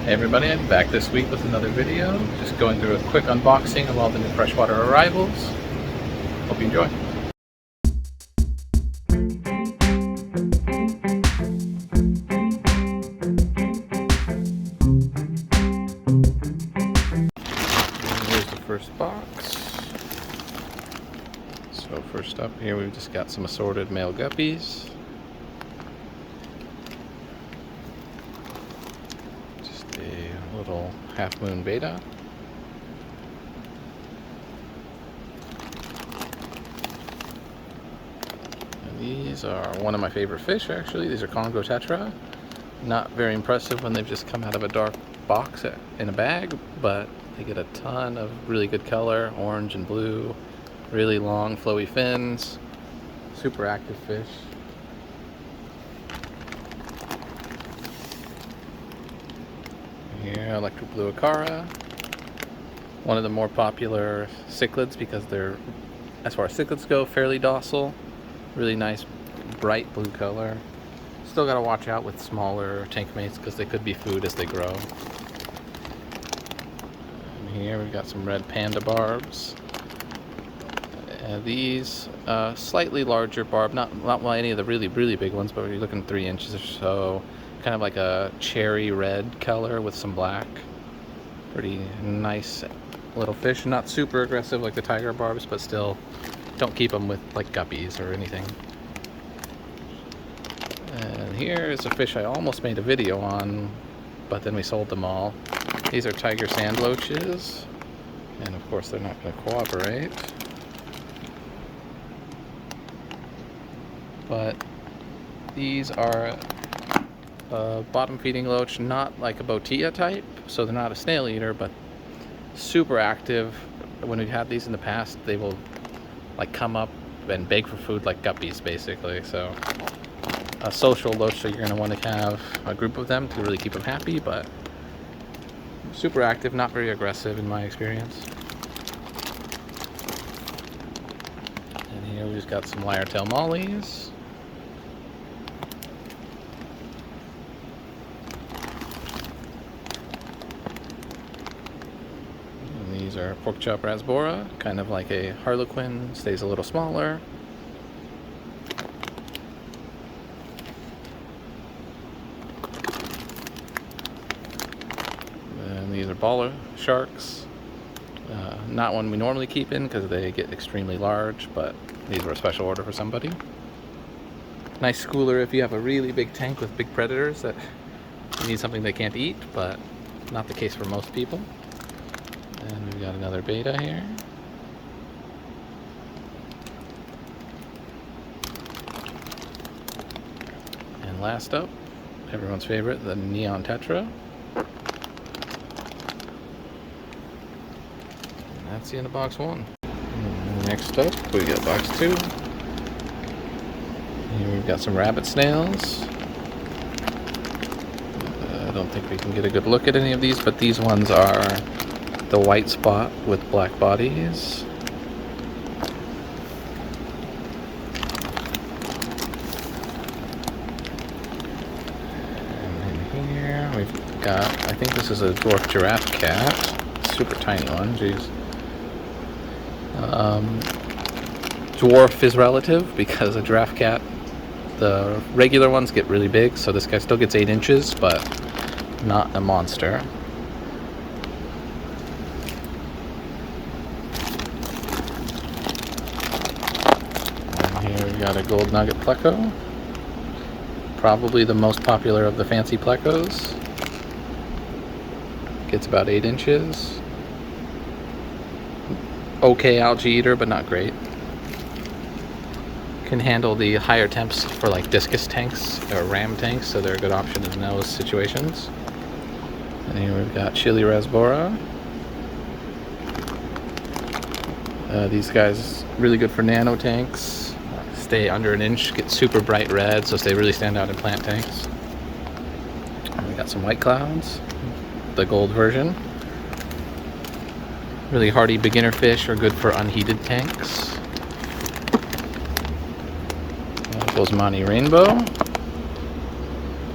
Hey everybody, I'm back this week with another video. Just going through a quick unboxing of all the new freshwater arrivals. Hope you enjoy. Here's the first box. So first up here we've just got some assorted male guppies. A little half moon beta. And these are one of my favorite fish actually. These are Congo tetra. Not very impressive when they've just come out of a dark box in a bag, but they get a ton of really good color, orange and blue, really long flowy fins, super active fish. Here, electric blue acara, one of the more popular cichlids because they're, as far as cichlids go, fairly docile. Really nice bright blue color. Still got to watch out with smaller tank mates because they could be food as they grow. And here we've got some red panda barbs. These slightly larger barb, not any of the really big ones, but we're looking 3 inches or so. Kind of like a cherry red color with some black. Pretty nice little fish. Not super aggressive like the tiger barbs, but still don't keep them with like guppies or anything. And here is a fish I almost made a video on, but then we sold them all. These are tiger sand loaches, and of course they're not going to cooperate. But these are bottom feeding loach, not like a Botia type, so they're not a snail eater, but super active. When we've had these in the past, they will like come up and beg for food like guppies basically. So a social loach, so you're going to want to have a group of them to really keep them happy, but super active, not very aggressive in my experience. And here we just got some lyre-tail mollies. These are pork chop rasbora, kind of like a harlequin, stays a little smaller. And these are baller sharks. Not one we normally keep in because they get extremely large, but these were a special order for somebody. Nice schooler if you have a really big tank with big predators that you need something they can't eat, but not the case for most people. And we've got another beta here. And last up, everyone's favorite, the neon tetra. And that's the end of box 1. And next up, we got box 2. Here we've got some rabbit snails. I don't think we can get a good look at any of these, but these ones are the white spot with black bodies. And in here we've got, I think this is a dwarf giraffe cat. Super tiny one, jeez. Dwarf is relative because a giraffe cat, the regular ones get really big, so this guy still gets 8 inches, but not a monster. Here we got a gold nugget pleco, probably the most popular of the fancy plecos. Gets about 8 inches. Okay algae eater, but not great. Can handle the higher temps for like discus tanks or ram tanks, so they're a good option in those situations. And here we've got chili rasbora. These guys really good for nano tanks. Stay under 1 inch, get super bright red, so they really stand out in plant tanks. And we got some white clouds, the gold version. Really hardy beginner fish are good for unheated tanks. Bosmani rainbow.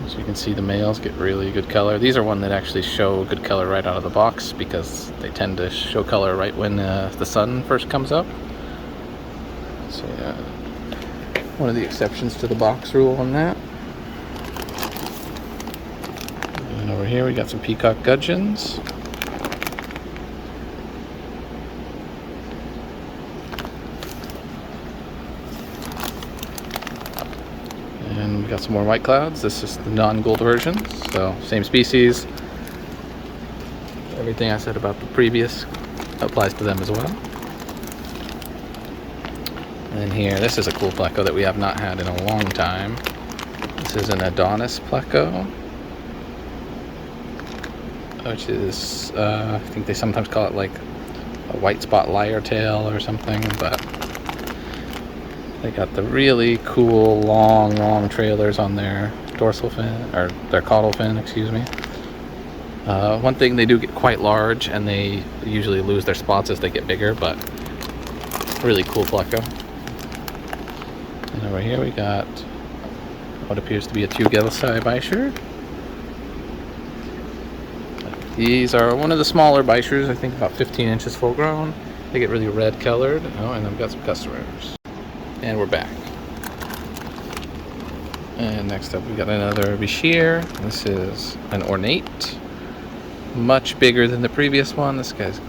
As you can see the males get really good color. These are one that actually show good color right out of the box because they tend to show color right when the sun first comes up. So yeah, one of the exceptions to the box rule on that. And over here we got some peacock gudgeons. And we got some more white clouds. This is the non-gold version, so same species. Everything I said about the previous applies to them as well. And then here, this is a cool pleco that we have not had in a long time. This is an Adonis pleco, which is, I think they sometimes call it like a white spot lyre tail or something, but they got the really cool long trailers on their dorsal fin, or their caudal fin, excuse me. One thing, they do get quite large and they usually lose their spots as they get bigger, but really cool pleco. And over here we got what appears to be a Teugelsii Bichir. These are one of the smaller Bichirs, I think about 15 inches full grown. They get really red colored. Oh, and I've got some customers. And we're back. And next up we got another Bichir. This is an ornate. Much bigger than the previous one. This guy's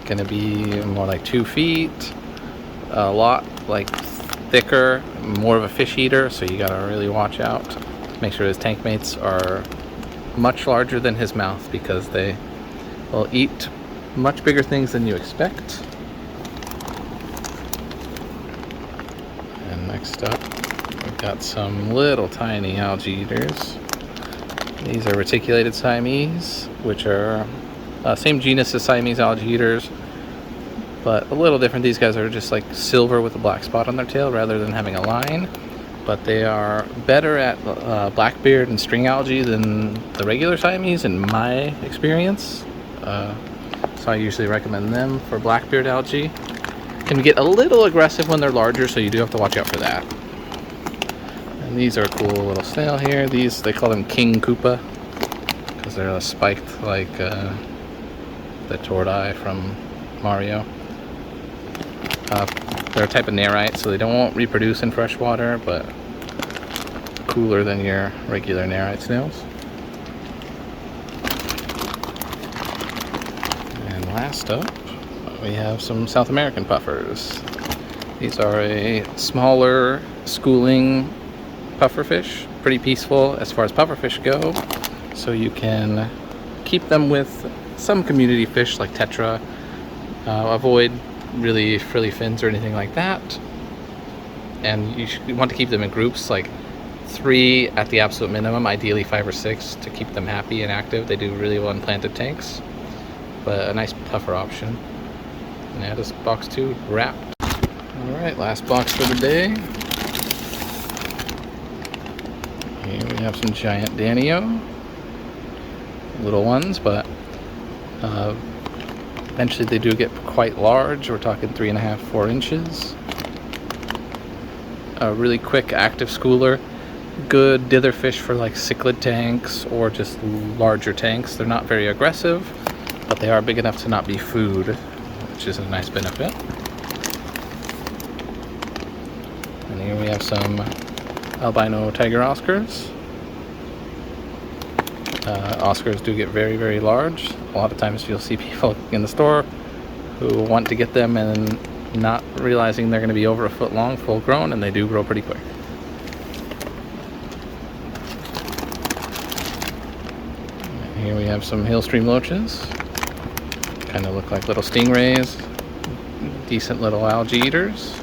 gonna be more like 2 feet. A lot like thicker, more of a fish eater, so you gotta really watch out. Make sure his tank mates are much larger than his mouth because they will eat much bigger things than you expect. And next up, we've got some little tiny algae eaters. These are reticulated Siamese, which are same genus as Siamese algae eaters, but a little different. These guys are just like silver with a black spot on their tail rather than having a line. But they are better at blackbeard and string algae than the regular Siamese in my experience. So I usually recommend them for blackbeard algae. Can get a little aggressive when they're larger, so you do have to watch out for that. And these are a cool little snail here. These, they call them King Koopa because they're spiked like the Tordai from Mario. They're a type of nerite, so they won't reproduce in fresh water, but cooler than your regular nerite snails. And last up, we have some South American puffers. These are a smaller schooling pufferfish, pretty peaceful as far as pufferfish go, so you can keep them with some community fish like tetra. Avoid really frilly fins or anything like that, and you want to keep them in groups, like 3 at the absolute minimum, ideally 5 or 6 to keep them happy and active. They do really well in planted tanks, but a nice puffer option. And that is box 2 wrapped. Alright, last box for the day. Here we have some giant Danio, little ones, but eventually they do get quite large. We're talking 3.5, 4 inches. A really quick active schooler. Good dither fish for like cichlid tanks or just larger tanks. They're not very aggressive, but they are big enough to not be food, which is a nice benefit. And here we have some albino tiger Oscars. Oscars do get very large. A lot of times you'll see people in the store who want to get them and not realizing they're going to be over a foot long, full grown, and they do grow pretty quick. And here we have some Hillstream loaches. Kind of look like little stingrays. Decent little algae eaters.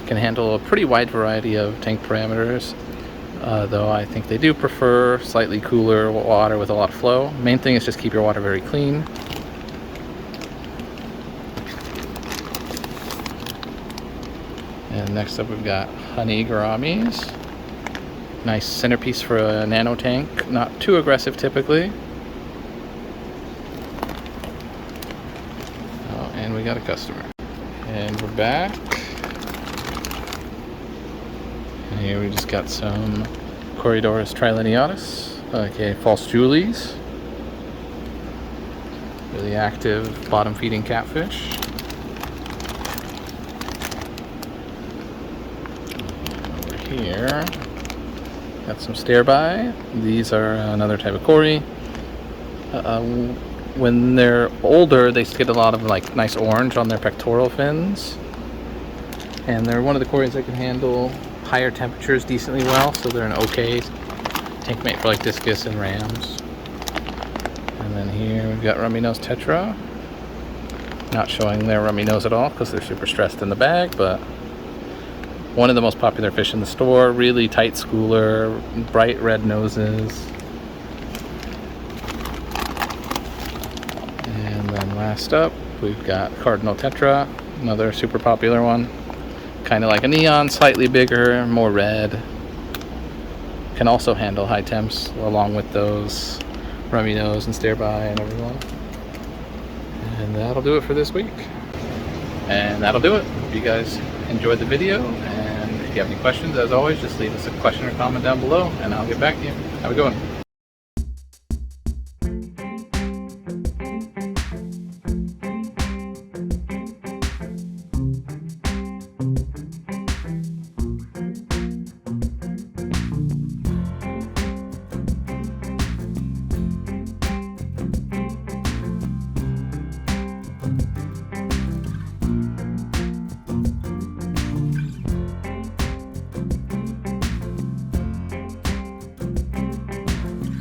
Can handle a pretty wide variety of tank parameters. Though I think they do prefer slightly cooler water with a lot of flow. Main thing is just keep your water very clean. And next up we've got honey gouramis. Nice centerpiece for a nano tank. Not too aggressive typically. Oh, and we got a customer. And we're back. And here we just got some Corydoras trilineatus, aka false Julies. Really active bottom feeding catfish. Over here, got some stare-by. These are another type of cory. When they're older, they get a lot of like nice orange on their pectoral fins, and they're one of the cories that can handle higher temperatures decently well, so they're an okay tank mate for like discus and rams. And then here we've got rummy nose tetra. Not showing their rummy nose at all because they're super stressed in the bag, but one of the most popular fish in the store. Really tight schooler, bright red noses. And then last up, we've got cardinal tetra, another super popular one. Kind of like a neon, slightly bigger, more red. Can also handle high temps along with those rummy nose and stare-by and everyone. And that'll do it for this week. And that'll do it. Hope you guys enjoyed the video. And if you have any questions, as always, just leave us a question or comment down below and I'll get back to you. Have a good one.